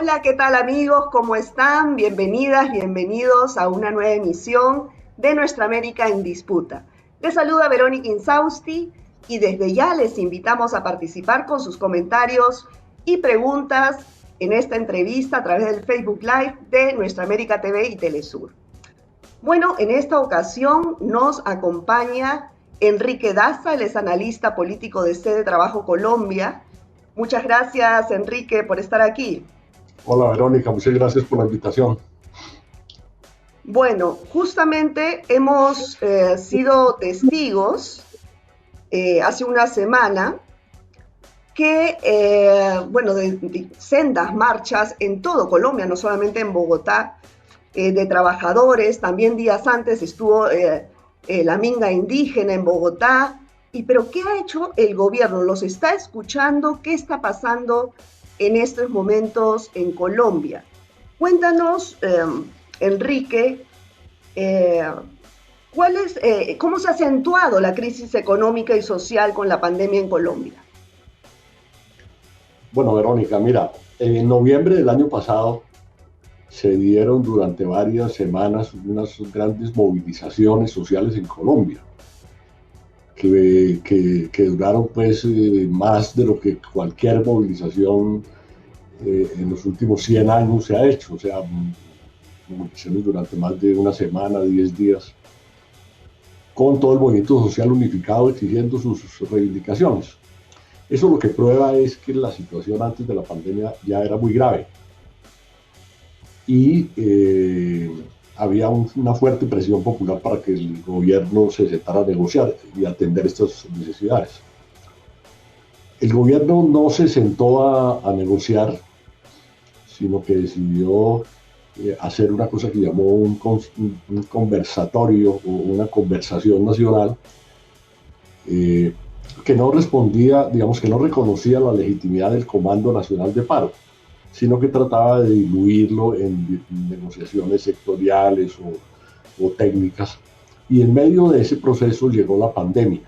Hola, ¿qué tal amigos? ¿Cómo están? Bienvenidas, bienvenidos a una nueva emisión de Nuestra América en Disputa. Les saluda Verónica Insausti y desde ya les invitamos a participar con sus comentarios y preguntas en esta entrevista a través del Facebook Live de Nuestra América TV y Telesur. Bueno, en esta ocasión nos acompaña Enrique Daza, él es analista político de Sede Trabajo Colombia. Muchas gracias, Enrique, por estar aquí. Hola Verónica, muchas gracias por la invitación. Bueno, justamente hemos sido testigos hace una semana que, de sendas marchas en todo Colombia, no solamente en Bogotá, de trabajadores. También días antes estuvo la minga indígena en Bogotá. Pero ¿qué ha hecho el gobierno? ¿Los está escuchando? ¿Qué está pasando en estos momentos en Colombia? Cuéntanos, Enrique, ¿cómo se ha acentuado la crisis económica y social con la pandemia en Colombia? Bueno, Verónica, mira, en noviembre del año pasado se dieron durante varias semanas unas grandes movilizaciones sociales en Colombia, que duraron pues más de lo que cualquier movilización en los últimos 100 años se ha hecho, o sea, movilizaciones durante más de una semana, 10 días, con todo el movimiento social unificado exigiendo sus reivindicaciones. Eso lo que prueba es que la situación antes de la pandemia ya era muy grave y había una fuerte presión popular para que el gobierno se sentara a negociar y atender estas necesidades. El gobierno no se sentó a negociar, sino que decidió hacer una cosa que llamó un conversatorio o una conversación nacional que no respondía, digamos que no reconocía la legitimidad del Comando Nacional de Paro, sino que trataba de diluirlo en negociaciones sectoriales o técnicas. Y en medio de ese proceso llegó la pandemia.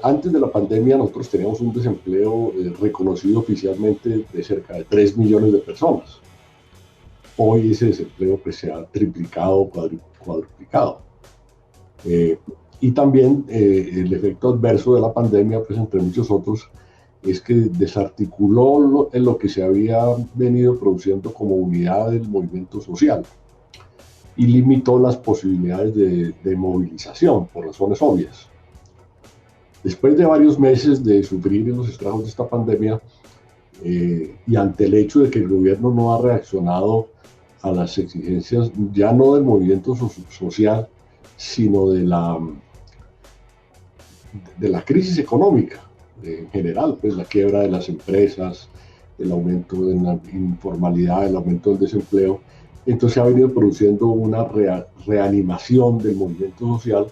Antes de la pandemia nosotros teníamos un desempleo reconocido oficialmente de cerca de 3 millones de personas. Hoy ese desempleo pues, se ha triplicado, cuadruplicado. Y también el efecto adverso de la pandemia, pues entre muchos otros, es que desarticuló lo que se había venido produciendo como unidad del movimiento social y limitó las posibilidades de movilización por razones obvias. Después de varios meses de sufrir los estragos de esta pandemia y ante el hecho de que el gobierno no ha reaccionado a las exigencias ya no del movimiento social, sino de la crisis económica en general, pues la quiebra de las empresas, el aumento de la informalidad, el aumento del desempleo, entonces ha venido produciendo una reanimación del movimiento social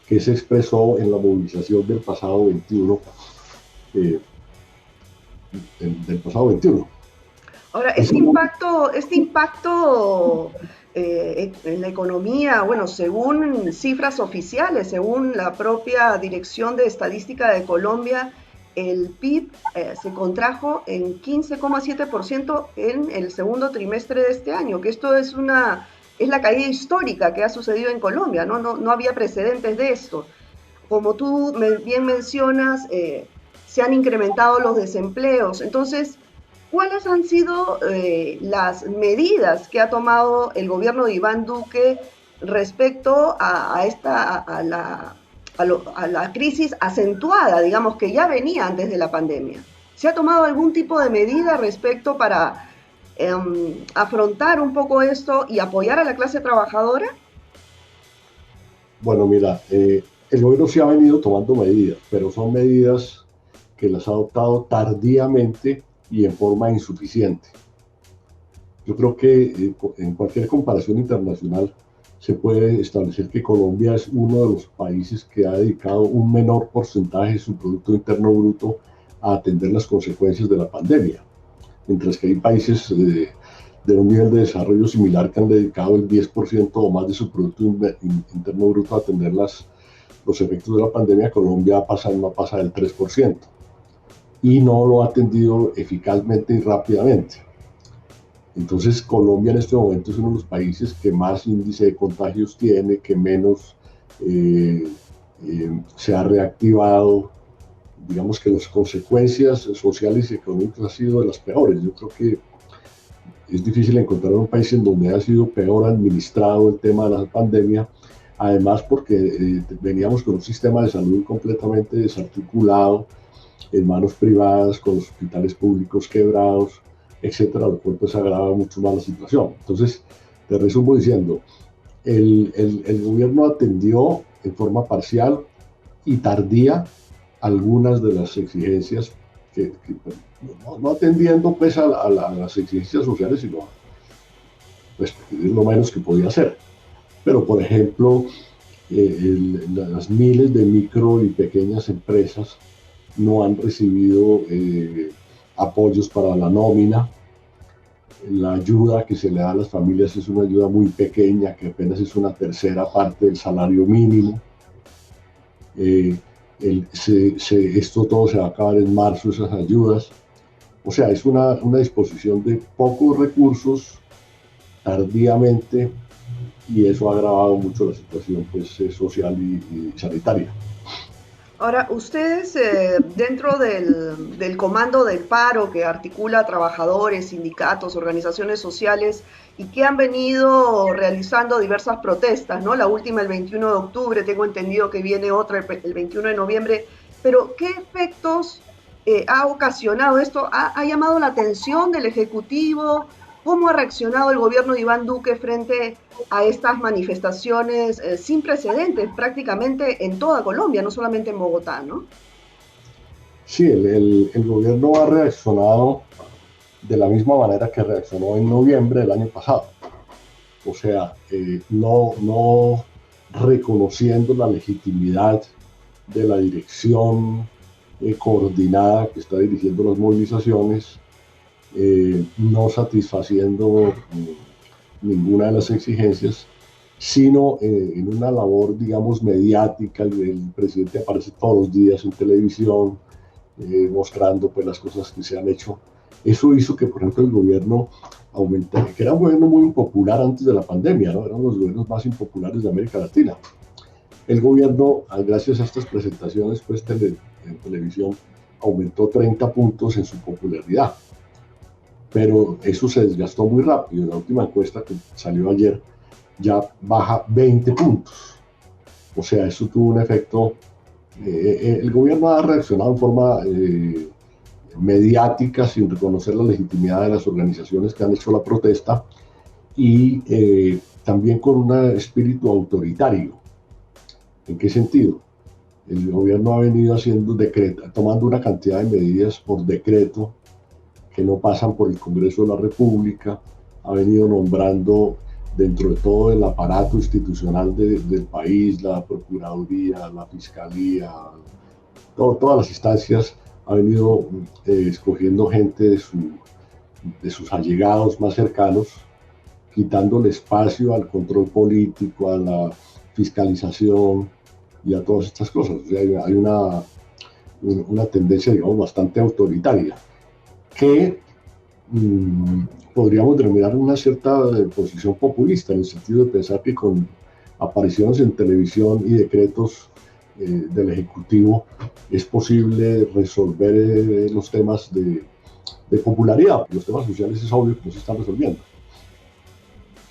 que se expresó en la movilización del pasado 21. Ahora, este impacto en la economía, bueno, según cifras oficiales, según la propia Dirección de Estadística de Colombia, el PIB se contrajo en 15,7% en el segundo trimestre de este año, que esto es la caída histórica que ha sucedido en Colombia, no había precedentes de esto. Como tú bien mencionas, se han incrementado los desempleos. Entonces, ¿cuáles han sido las medidas que ha tomado el gobierno de Iván Duque respecto a la crisis acentuada, digamos, que ya venía antes de la pandemia? ¿Se ha tomado algún tipo de medida respecto para afrontar un poco esto y apoyar a la clase trabajadora? Bueno, mira, el gobierno sí ha venido tomando medidas, pero son medidas que las ha adoptado tardíamente y en forma insuficiente. Yo creo que en cualquier comparación internacional se puede establecer que Colombia es uno de los países que ha dedicado un menor porcentaje de su Producto Interno Bruto a atender las consecuencias de la pandemia, mientras que hay países de un nivel de desarrollo similar que han dedicado el 10% o más de su Producto Interno Bruto a atender los efectos de la pandemia. Colombia no pasa del 3%. y no lo ha atendido eficazmente y rápidamente. Entonces Colombia en este momento es uno de los países que más índice de contagios tiene, que menos eh, se ha reactivado. Digamos que las consecuencias sociales y económicas han sido de las peores. Yo creo que es difícil encontrar un país en donde ha sido peor administrado el tema de la pandemia, además porque veníamos con un sistema de salud completamente desarticulado, en manos privadas, con los hospitales públicos quebrados, etcétera, lo cual pues agrava mucho más la situación. Entonces, te resumo diciendo, el gobierno atendió en forma parcial y tardía algunas de las exigencias que no atendiendo pues a las exigencias sociales, sino pues es lo menos que podía hacer. Pero por ejemplo, las miles de micro y pequeñas empresas no han recibido apoyos para la nómina. La ayuda que se le da a las familias es una ayuda muy pequeña, que apenas es una tercera parte del salario mínimo. Esto todo se va a acabar en marzo, esas ayudas. O sea, es una disposición de pocos recursos tardíamente, y eso ha agravado mucho la situación pues, social y sanitaria. Ahora, ustedes dentro del comando del paro que articula trabajadores, sindicatos, organizaciones sociales y que han venido realizando diversas protestas, ¿no? La última el 21 de octubre, tengo entendido que viene otra el 21 de noviembre, pero ¿qué efectos ha ocasionado esto? ¿Ha llamado la atención del Ejecutivo? ¿Cómo ha reaccionado el gobierno de Iván Duque frente a estas manifestaciones sin precedentes prácticamente en toda Colombia, no solamente en Bogotá, ¿no? Sí, el gobierno ha reaccionado de la misma manera que reaccionó en noviembre del año pasado. O sea, no reconociendo la legitimidad de la dirección coordinada que está dirigiendo las movilizaciones, no satisfaciendo ninguna de las exigencias, sino en una labor, digamos, mediática. El presidente aparece todos los días en televisión, mostrando pues las cosas que se han hecho. Eso hizo que, por ejemplo, el gobierno aumentara, que era un gobierno muy impopular antes de la pandemia, ¿no? Eran los gobiernos más impopulares de América Latina. El gobierno, gracias a estas presentaciones pues, en televisión, aumentó 30 puntos en su popularidad. Pero eso se desgastó muy rápido. La última encuesta que salió ayer ya baja 20 puntos. O sea, eso tuvo un efecto. El gobierno ha reaccionado en forma mediática, sin reconocer la legitimidad de las organizaciones que han hecho la protesta, y también con un espíritu autoritario. ¿En qué sentido? El gobierno ha venido tomando una cantidad de medidas por decreto que no pasan por el Congreso de la República, ha venido nombrando dentro de todo el aparato institucional del país, la Procuraduría, la Fiscalía, todas las instancias, ha venido escogiendo gente de sus allegados más cercanos, quitándole espacio al control político, a la fiscalización y a todas estas cosas. O sea, hay una tendencia, digamos, bastante autoritaria, que podríamos denominar una cierta posición populista, en el sentido de pensar que con apariciones en televisión y decretos del Ejecutivo es posible resolver los temas de popularidad. Los temas sociales es obvio que no se están resolviendo.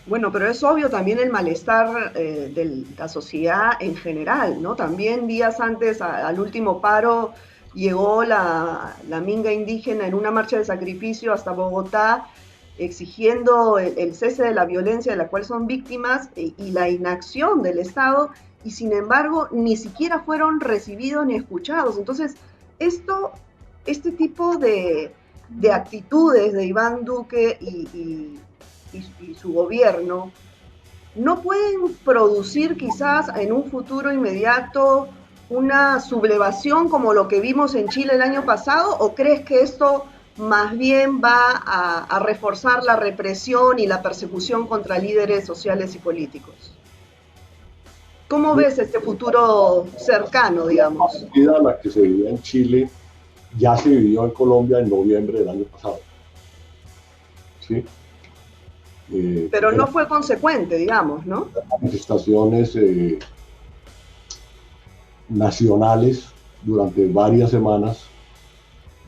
Bueno, pero es obvio también el malestar de la sociedad en general, ¿no? También días antes al último paro llegó la minga indígena en una marcha de sacrificio hasta Bogotá, exigiendo el cese de la violencia de la cual son víctimas y la inacción del Estado, y sin embargo ni siquiera fueron recibidos ni escuchados. Entonces, este tipo de actitudes de Iván Duque y su gobierno no pueden producir quizás en un futuro inmediato una sublevación como lo que vimos en Chile el año pasado, o crees que esto más bien va a reforzar la represión y la persecución contra líderes sociales y políticos? ¿Cómo ves este futuro cercano, digamos? La que se vivía en Chile ya se vivió en Colombia en noviembre del año pasado. ¿Sí? Pero no fue consecuente, digamos, ¿no? Manifestaciones nacionales durante varias semanas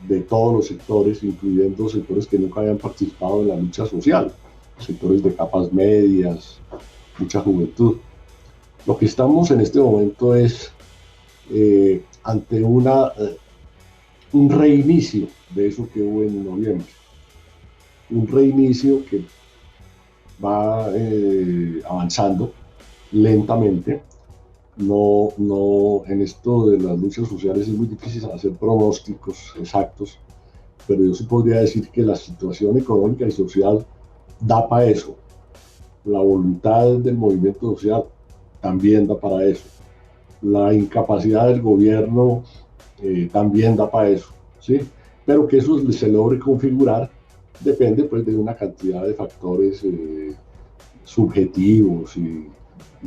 de todos los sectores, incluyendo sectores que nunca habían participado en la lucha social, sectores de capas medias, mucha juventud. Lo que estamos en este momento es ante un reinicio de eso que hubo en noviembre. Un reinicio que va avanzando lentamente. En esto de las luchas sociales es muy difícil hacer pronósticos exactos, pero yo sí podría decir que la situación económica y social da para eso. La voluntad del movimiento social también da para eso. La incapacidad del gobierno también da para eso, ¿sí? Pero que eso se logre configurar depende pues de una cantidad de factores subjetivos y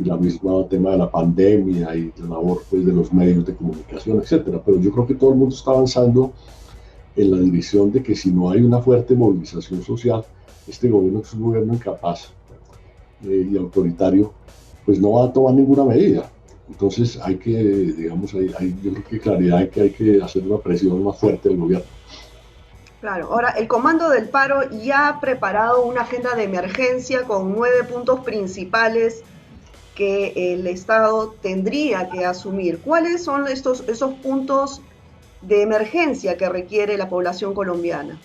la misma tema de la pandemia y la labor pues, de los medios de comunicación, etcétera. Pero yo creo que todo el mundo está avanzando en la dirección de que si no hay una fuerte movilización social, este gobierno es un gobierno incapaz y autoritario, pues no va a tomar ninguna medida. Entonces hay que, digamos, yo creo que claridad hay que hacer una presión más fuerte al gobierno. Claro, ahora el Comando del Paro ya ha preparado una agenda de emergencia con 9 puntos principales que el Estado tendría que asumir. ¿Cuáles son esos puntos de emergencia que requiere la población colombiana?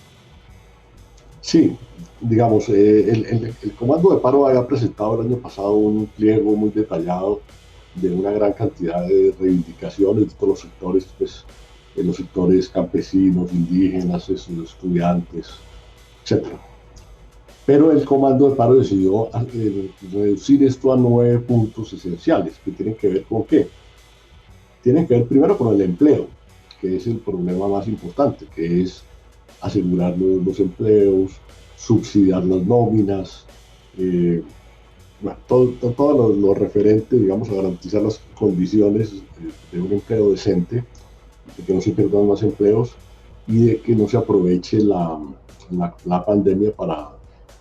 Sí, digamos, el Comando de Paro había presentado el año pasado un pliego muy detallado de una gran cantidad de reivindicaciones de todos los sectores, pues, de los sectores campesinos, indígenas, estudiantes, etcétera. Pero el Comando de Paro decidió reducir esto a 9 puntos esenciales, que tienen que ver con qué. Tienen que ver primero con el empleo, que es el problema más importante, que es asegurar los empleos, subsidiar las nóminas, bueno, todo lo referente, digamos, a garantizar las condiciones de un empleo decente, de que no se pierdan más empleos y de que no se aproveche la pandemia para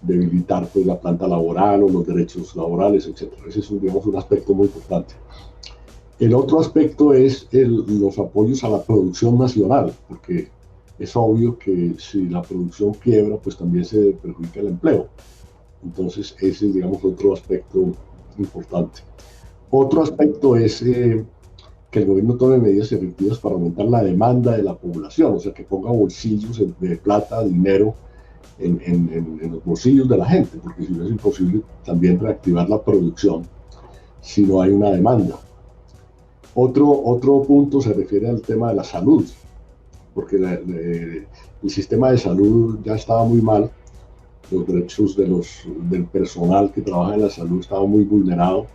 debilitar pues, la planta laboral o los derechos laborales, etc. Ese es, digamos, un aspecto muy importante. El otro aspecto es los apoyos a la producción nacional, porque es obvio que si la producción quiebra, pues también se perjudica el empleo. Entonces, ese es, digamos, otro aspecto importante. Otro aspecto es que el gobierno tome medidas efectivas para aumentar la demanda de la población, o sea, que ponga bolsillos de plata, dinero en los bolsillos de la gente, porque si no es imposible también reactivar la producción si no hay una demanda. Otro punto se refiere al tema de la salud, porque el sistema de salud ya estaba muy mal, los derechos del personal que trabaja en la salud estaban muy vulnerados,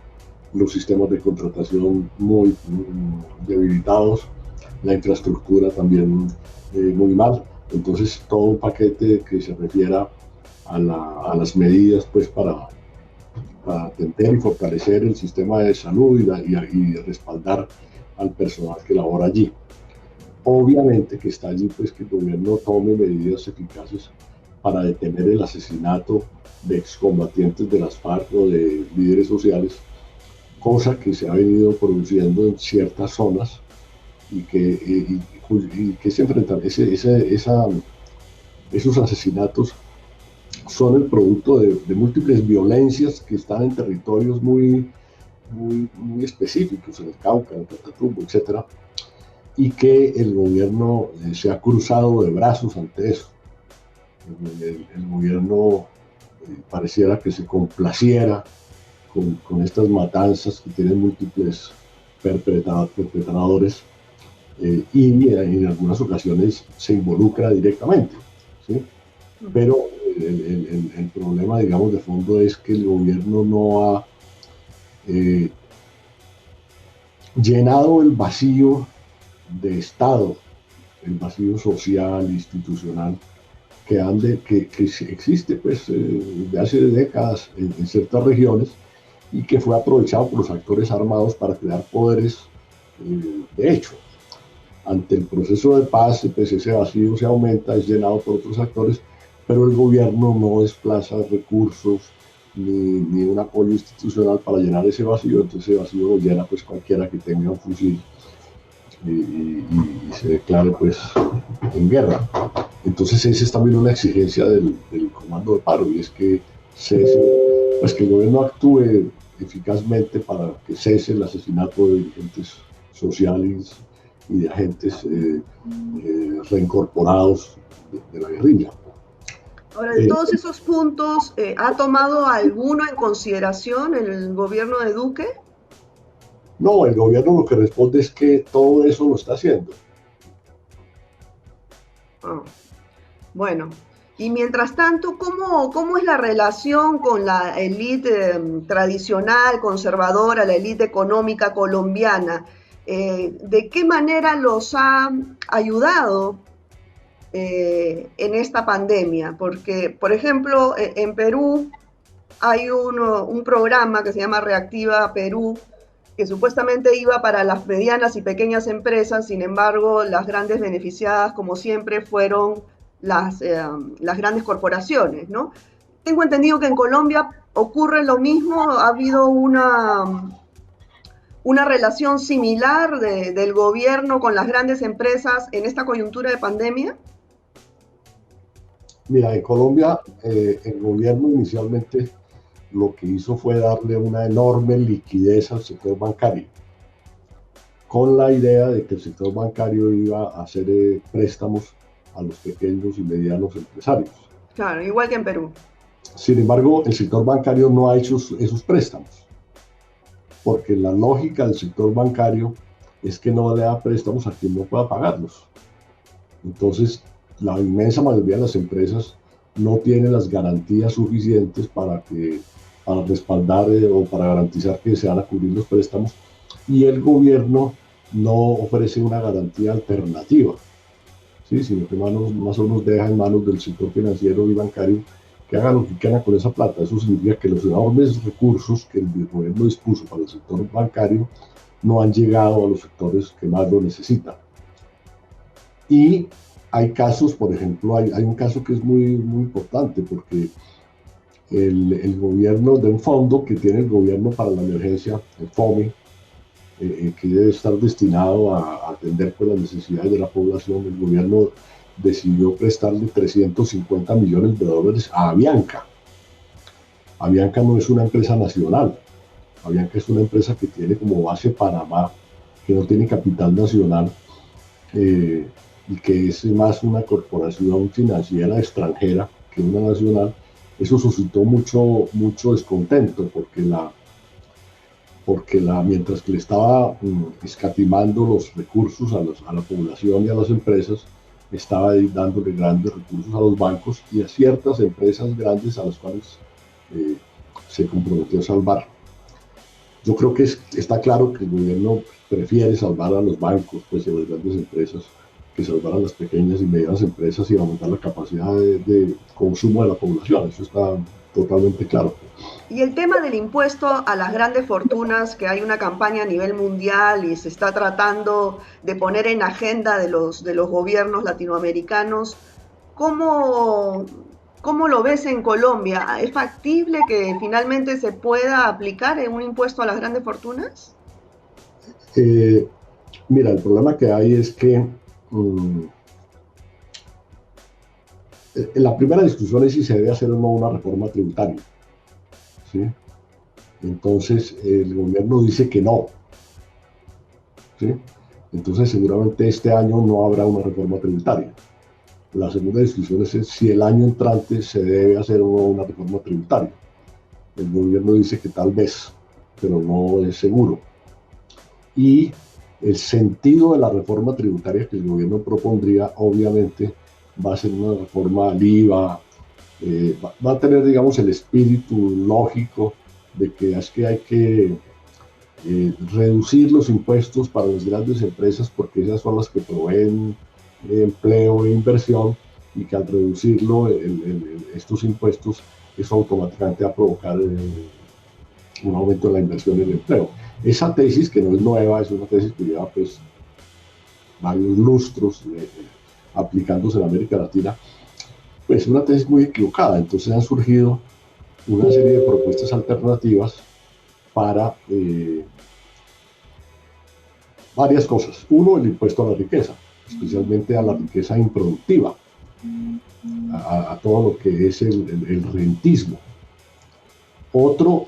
los sistemas de contratación muy debilitados, la infraestructura también muy mal. Entonces, todo un paquete que se refiera a las medidas pues, para atender y fortalecer el sistema de salud y respaldar al personal que labora allí. Obviamente que está allí pues, que el gobierno tome medidas eficaces para detener el asesinato de excombatientes de las FARC o de líderes sociales, cosa que se ha venido produciendo en ciertas zonas y que se enfrentan. Esos asesinatos son el producto de múltiples violencias que están en territorios muy específicos, en el Cauca, en el Catatumbo, etc. Y que el gobierno se ha cruzado de brazos ante eso. El gobierno pareciera que se complaciera con estas matanzas que tienen múltiples perpetradores y en algunas ocasiones se involucra directamente, ¿sí? Pero el problema, digamos, de fondo es que el gobierno no ha llenado el vacío de Estado, el vacío social, institucional, que existe pues, desde hace décadas en ciertas regiones y que fue aprovechado por los actores armados para crear poderes de hecho. ante el proceso de paz, pues ese vacío se aumenta, es llenado por otros actores, pero el gobierno no desplaza recursos ni un apoyo institucional para llenar ese vacío, entonces ese vacío lo llena pues cualquiera que tenga un fusil y se declare pues en guerra. Entonces esa es también una exigencia del comando de paro, y es que pues que el gobierno actúe eficazmente para que cese el asesinato de dirigentes sociales y de agentes reincorporados de la guerrilla. Ahora, de todos esos puntos, ¿ha tomado alguno en consideración el gobierno de Duque? No, el gobierno lo que responde es que todo eso lo está haciendo. Ah, bueno, y mientras tanto, ¿cómo es la relación con la élite tradicional, conservadora, la élite económica colombiana? ¿De qué manera los ha ayudado en esta pandemia? Porque, por ejemplo, en Perú hay un programa que se llama Reactiva Perú, que supuestamente iba para las medianas y pequeñas empresas. Sin embargo, las grandes beneficiadas, como siempre, fueron las grandes corporaciones, ¿no? Tengo entendido que en Colombia ocurre lo mismo, ha habido una relación similar del gobierno con las grandes empresas en esta coyuntura de pandemia. Mira, en Colombia el gobierno inicialmente lo que hizo fue darle una enorme liquidez al sector bancario, con la idea de que el sector bancario iba a hacer préstamos a los pequeños y medianos empresarios. Claro, igual que en Perú. Sin embargo, el sector bancario no ha hecho esos préstamos, porque la lógica del sector bancario es que no le da préstamos a quien no pueda pagarlos. Entonces, la inmensa mayoría de las empresas no tiene las garantías suficientes para respaldar o para garantizar que se van a cubrir los préstamos, y el gobierno no ofrece una garantía alternativa, ¿sí? Sino que más o menos deja en manos del sector financiero y bancario que haga lo que quiera con esa plata. Eso significa que los enormes recursos que el gobierno dispuso para el sector bancario no han llegado a los sectores que más lo necesitan. Y hay casos, por ejemplo, hay un caso que es muy, muy importante, porque el gobierno de un fondo que tiene el gobierno para la emergencia, el FOME, que debe estar destinado a atender pues, las necesidades de la población, el gobierno decidió prestarle 350 millones de dólares a Avianca. Avianca no es una empresa nacional, Avianca es una empresa que tiene como base Panamá, que no tiene capital nacional, y que es más una corporación financiera extranjera que una nacional. Eso suscitó mucho descontento, porque mientras que le estaba escatimando los recursos a la población y a las empresas, estaba dándole grandes recursos a los bancos y a ciertas empresas grandes a las cuales se comprometió a salvar. Yo creo que está claro que el gobierno prefiere salvar a los bancos pues, y a las grandes empresas que salvar a las pequeñas y medianas empresas y aumentar la capacidad de consumo de la población. Eso está totalmente claro. Y el tema del impuesto a las grandes fortunas, que hay una campaña a nivel mundial y se está tratando de poner en agenda de los gobiernos latinoamericanos, ¿cómo lo ves en Colombia? ¿Es factible que finalmente se pueda aplicar un impuesto a las grandes fortunas? Mira, el problema que hay es que la primera discusión es si se debe hacer o no una reforma tributaria, ¿sí? Entonces el gobierno dice que no, ¿sí? Entonces seguramente este año no habrá una reforma tributaria. La segunda discusión es si el año entrante se debe hacer o no una reforma tributaria. El gobierno dice que tal vez, pero no es seguro. Y el sentido de la reforma tributaria que el gobierno propondría, obviamente, va a ser una reforma al IVA, va a tener, digamos, el espíritu lógico de que es que hay que reducir los impuestos para las grandes empresas porque esas son las que proveen empleo e inversión, y que al reducirlo estos impuestos, eso automáticamente va a provocar un aumento de la inversión y el empleo. Esa tesis, que no es nueva, es una tesis que lleva pues varios lustros aplicándose en América Latina, pues es una tesis muy equivocada. Entonces han surgido una serie de propuestas alternativas para varias cosas. Uno, el impuesto a la riqueza, especialmente a la riqueza improductiva, a todo lo que es el rentismo. Otro,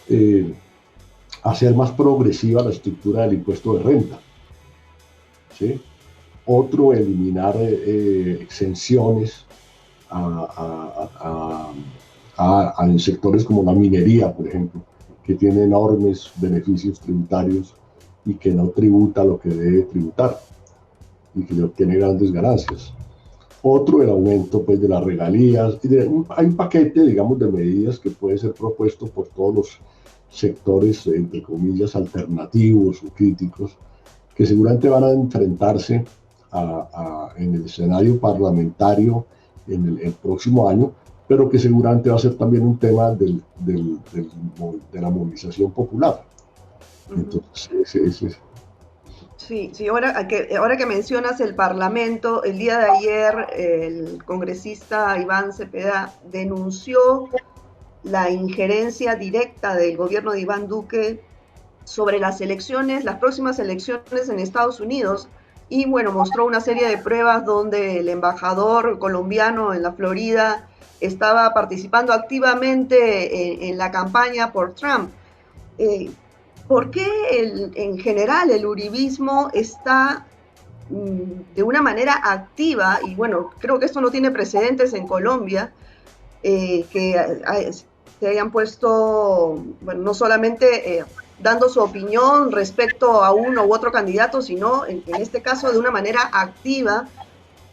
hacer más progresiva la estructura del impuesto de renta. ¿Sí? Otro, eliminar exenciones en sectores como la minería, por ejemplo, que tiene enormes beneficios tributarios y que no tributa lo que debe tributar y que le obtiene grandes ganancias. Otro, el aumento pues, de las regalías. Hay un paquete, digamos, de medidas que puede ser propuesto por todos los sectores, entre comillas, alternativos o críticos, que seguramente van a enfrentarse en el escenario parlamentario en el próximo año, pero que seguramente va a ser también un tema de la movilización popular. Entonces, sí, sí, ahora que mencionas el Parlamento, el día de ayer el congresista Iván Cepeda denunció la injerencia directa del gobierno de Iván Duque sobre las elecciones, las próximas elecciones en Estados Unidos, y bueno, mostró una serie de pruebas donde el embajador colombiano en la Florida estaba participando activamente en la campaña por Trump. ¿Por qué en general el uribismo está de una manera activa, y bueno, creo que esto no tiene precedentes en Colombia, que se hayan puesto, bueno, no solamente dando su opinión respecto a uno u otro candidato, sino en este caso de una manera activa,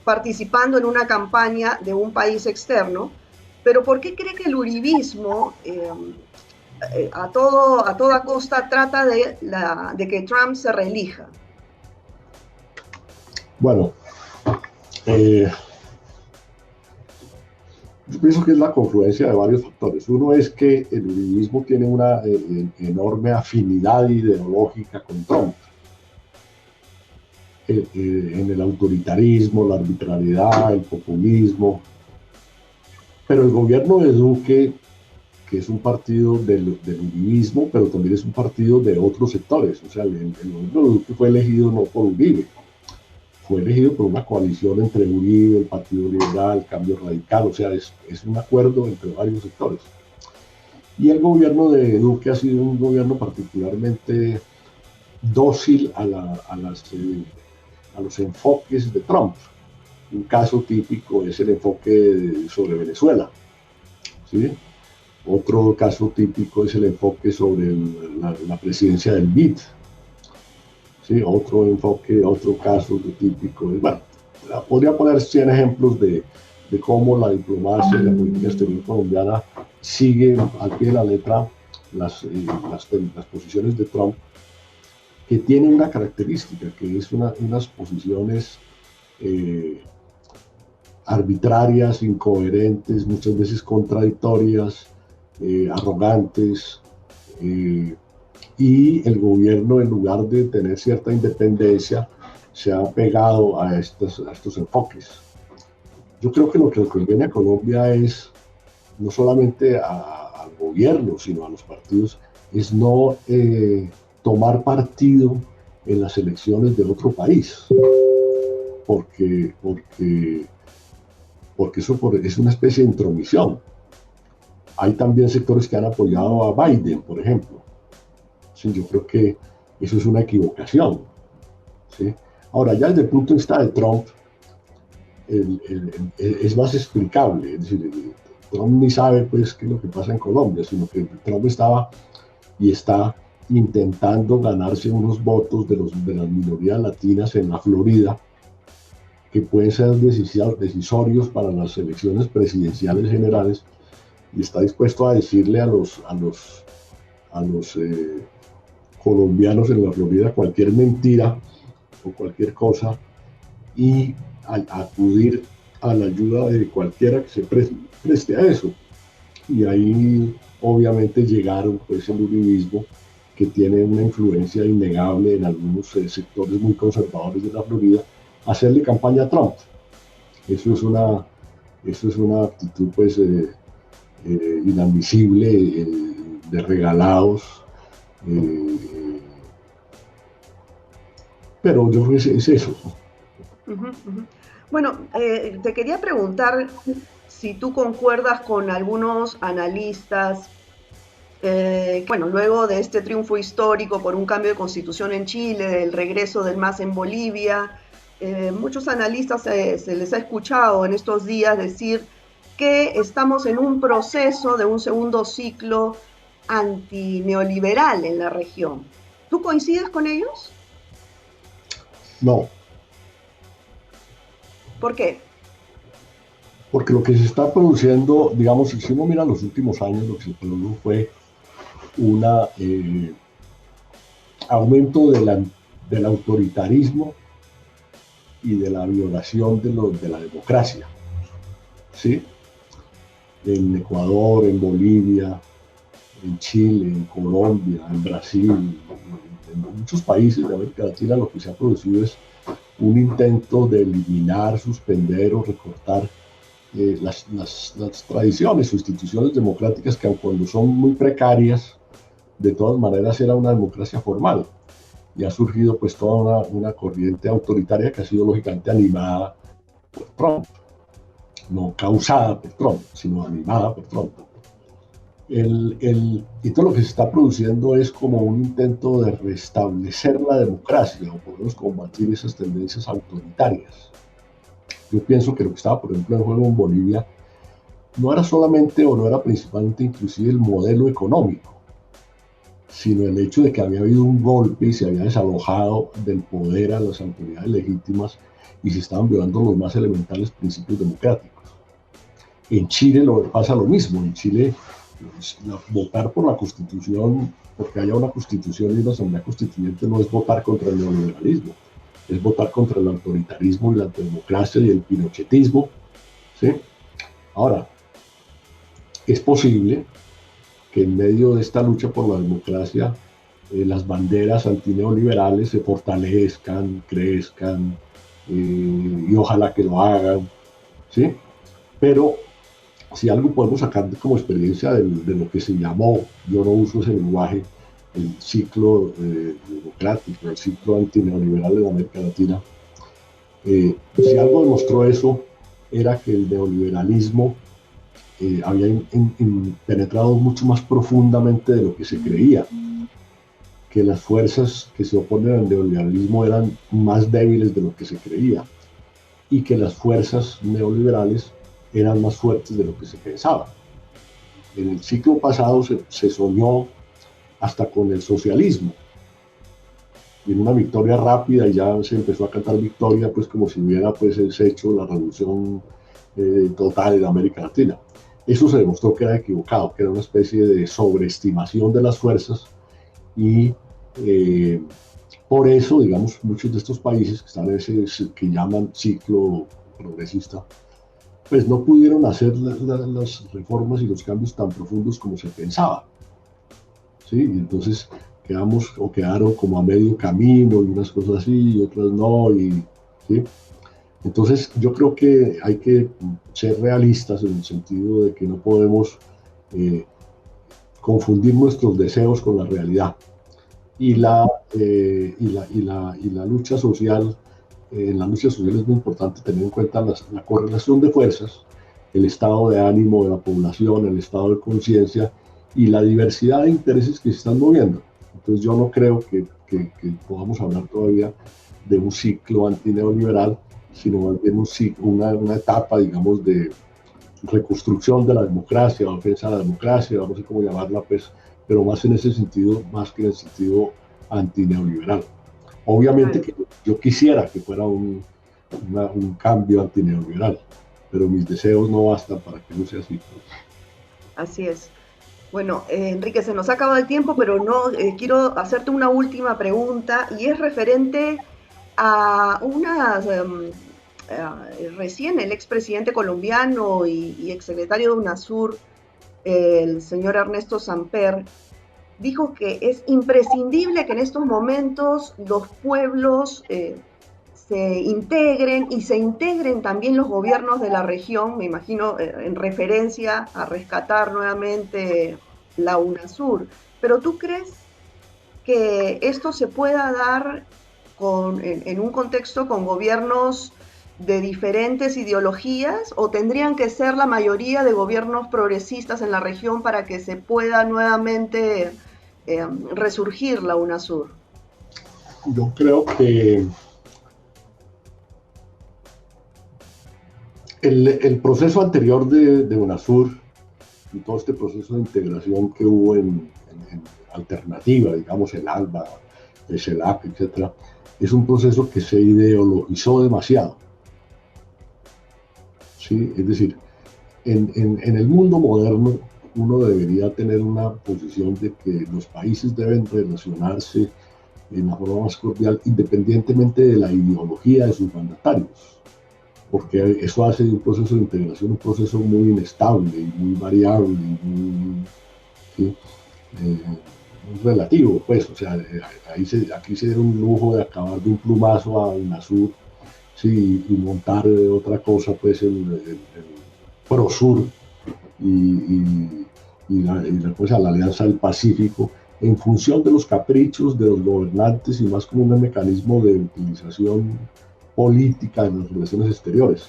participando en una campaña de un país externo? Pero ¿por qué cree que el uribismo a toda costa trata de que Trump se reelija? Bueno, yo pienso que es la confluencia de varios factores. Uno es que el uribismo tiene una enorme afinidad ideológica con Trump. En el autoritarismo, la arbitrariedad, el populismo. Pero el gobierno de Duque, que es un partido del uribismo, pero también es un partido de otros sectores. O sea, el gobierno de Duque fue elegido no por Uribe, fue elegido por una coalición entre Uribe, el Partido Liberal, Cambio Radical, o sea, es un acuerdo entre varios sectores. Y el gobierno de Duque ha sido un gobierno particularmente dócil a los enfoques de Trump. Un caso típico es el enfoque sobre Venezuela, ¿sí? Otro caso típico es el enfoque sobre la presidencia del BID. ¿Sí? Otro enfoque, otro caso típico. Bueno, podría poner 100 ejemplos de cómo la diplomacia y la política exterior colombiana sigue al pie de la letra las posiciones de Trump, que tienen una característica, que es unas posiciones arbitrarias, incoherentes, muchas veces contradictorias, arrogantes, y el gobierno, en lugar de tener cierta independencia, se ha pegado a estos enfoques. Yo creo que lo que le conviene a Colombia es, no solamente al gobierno, sino a los partidos, es no tomar partido en las elecciones de otro país, porque eso es una especie de intromisión. Hay también sectores que han apoyado a Biden, por ejemplo. Sí, yo creo que eso es una equivocación. ¿Sí? Ahora, ya desde el punto de vista de Trump, es más explicable. Es decir, Trump ni sabe pues, qué es lo que pasa en Colombia, sino que Trump estaba y está intentando ganarse unos votos de las minorías latinas en la Florida, que pueden ser decisorios para las elecciones presidenciales generales, y está dispuesto a decirle a los colombianos en la Florida cualquier mentira o cualquier cosa, y acudir a la ayuda de cualquiera que se preste a eso. Y ahí obviamente llegaron pues el uribismo, que tiene una influencia innegable en algunos sectores muy conservadores de la Florida, hacerle campaña a Trump. Eso es una actitud pues inadmisible, de regalados, pero yo creo que es eso. Ujú, ujú. Bueno, te quería preguntar si tú concuerdas con algunos analistas, bueno, luego de este triunfo histórico por un cambio de constitución en Chile, del regreso del MAS en Bolivia, muchos analistas se les ha escuchado en estos días decir que estamos en un proceso de un segundo ciclo antineoliberal en la región. ¿Tú coincides con ellos? No, ¿Por qué? porque lo que se está produciendo, digamos, si uno mira los últimos años, lo que se produjo fue un aumento del autoritarismo y de la violación de la democracia, ¿sí? En Ecuador, en Bolivia, en Chile, en Colombia, en Brasil, en muchos países de América Latina, lo que se ha producido es un intento de eliminar, suspender o recortar las tradiciones o instituciones democráticas que, aun cuando son muy precarias, de todas maneras era una democracia formal. Y ha surgido pues toda una corriente autoritaria que ha sido lógicamente animada por Trump, no causada por Trump, sino animada por Trump. Y todo lo que se está produciendo es como un intento de restablecer la democracia o por lo menos combatir esas tendencias autoritarias. Yo pienso que lo que estaba, por ejemplo, en juego en Bolivia no era solamente o no era principalmente inclusive el modelo económico, sino el hecho de que había habido un golpe y se había desalojado del poder a las autoridades legítimas y se estaban violando los más elementales principios democráticos. En Chile pasa lo mismo. En Chile, votar por la Constitución, porque haya una Constitución y una Asamblea Constituyente, no es votar contra el neoliberalismo, es votar contra el autoritarismo y la antidemocracia y el pinochetismo, ¿sí? Ahora, es posible que en medio de esta lucha por la democracia, las banderas antineoliberales se fortalezcan, crezcan, y ojalá que lo hagan, ¿sí? Pero si algo podemos sacar como experiencia de lo que se llamó, yo no uso ese lenguaje, el ciclo democrático, el ciclo antineoliberal en América Latina, si algo demostró eso, era que el neoliberalismo había penetrado mucho más profundamente de lo que se creía, que las fuerzas que se oponen al neoliberalismo eran más débiles de lo que se creía y que las fuerzas neoliberales eran más fuertes de lo que se pensaba. En el ciclo pasado se soñó hasta con el socialismo, y en una victoria rápida ya se empezó a cantar victoria, pues como si hubiera pues hecho la revolución total en América Latina. Eso se demostró que era equivocado, que era una especie de sobreestimación de las fuerzas y por eso, digamos, muchos de estos países que están en ese que llaman ciclo progresista, pues no pudieron hacer las reformas y los cambios tan profundos como se pensaba, ¿sí? Y entonces quedaron como a medio camino y unas cosas así y otras no, ¿sí? Entonces yo creo que hay que ser realistas en el sentido de que no podemos confundir nuestros deseos con la realidad. Y la lucha social, en la lucha social es muy importante tener en cuenta la correlación de fuerzas, el estado de ánimo de la población, el estado de conciencia y la diversidad de intereses que se están moviendo. Entonces yo no creo que podamos hablar todavía de un ciclo antineoliberal, sino más bien una etapa, digamos, de reconstrucción de la democracia, o defensa de la democracia, no sé cómo llamarla, pues, pero más en ese sentido, más que en el sentido antineoliberal. Obviamente que yo quisiera que fuera un cambio antineoliberal, pero mis deseos no bastan para que no sea así. Así es. Bueno, Enrique, se nos ha acabado el tiempo, pero no quiero hacerte una última pregunta y es referente a recién el expresidente colombiano y exsecretario de UNASUR, el señor Ernesto Samper, dijo que es imprescindible que en estos momentos los pueblos se integren y se integren también los gobiernos de la región, me imagino en referencia a rescatar nuevamente la UNASUR. Pero ¿tú crees que esto se pueda dar en un contexto con gobiernos de diferentes ideologías o tendrían que ser la mayoría de gobiernos progresistas en la región para que se pueda nuevamente resurgir la UNASUR? Yo creo que el proceso anterior de UNASUR y todo este proceso de integración que hubo en alternativa, digamos el ALBA, el CELAC, etcétera, es un proceso que se ideologizó demasiado. ¿Sí? Es decir, en el mundo moderno uno debería tener una posición de que los países deben relacionarse de una forma más cordial, independientemente de la ideología de sus mandatarios, porque eso hace de un proceso de integración un proceso muy inestable y muy variable y muy, ¿sí? Relativo, pues, o sea, aquí se dieron un lujo de acabar de un plumazo a UNASUR, sí, y montar otra cosa, pues, el PROSUR la Alianza del Pacífico, en función de los caprichos de los gobernantes y más como un mecanismo de utilización política en las relaciones exteriores.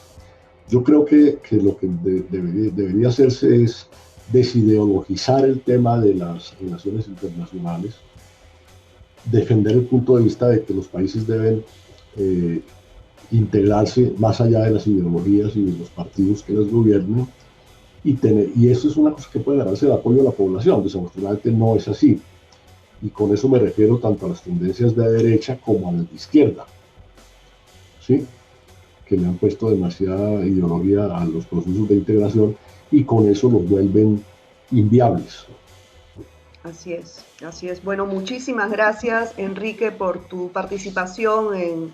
Yo creo que lo que debería hacerse es desideologizar el tema de las relaciones internacionales, defender el punto de vista de que los países deben integrarse más allá de las ideologías y de los partidos que los gobiernan, y eso es una cosa que puede ganarse el apoyo de la población. Desafortunadamente no es así, y con eso me refiero tanto a las tendencias de derecha como a las de izquierda, ¿sí? Que le han puesto demasiada ideología a los procesos de integración y con eso los vuelven inviables. Así es, así es. Bueno, muchísimas gracias, Enrique, por tu participación en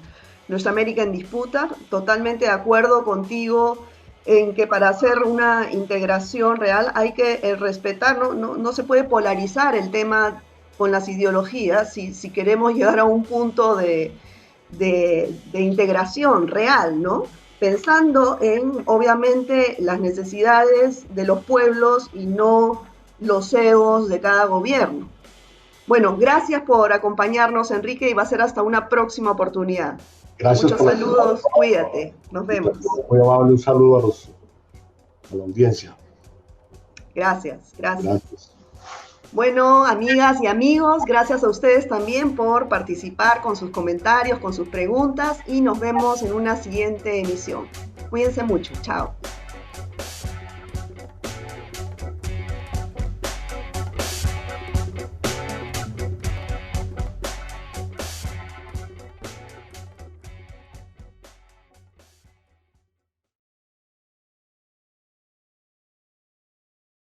Nuestra América en Disputa. Totalmente de acuerdo contigo en que para hacer una integración real hay que respetar, no se puede polarizar el tema con las ideologías si queremos llegar a un punto de integración real, ¿no? Pensando en, obviamente, las necesidades de los pueblos y no los egos de cada gobierno. Bueno, gracias por acompañarnos, Enrique, y va a ser hasta una próxima oportunidad. Gracias. Muchos saludos, cuídate, nos vemos. Muy amable, un saludo a la audiencia. Gracias. Bueno, amigas y amigos, gracias a ustedes también por participar con sus comentarios, con sus preguntas, y nos vemos en una siguiente emisión. Cuídense mucho, chao.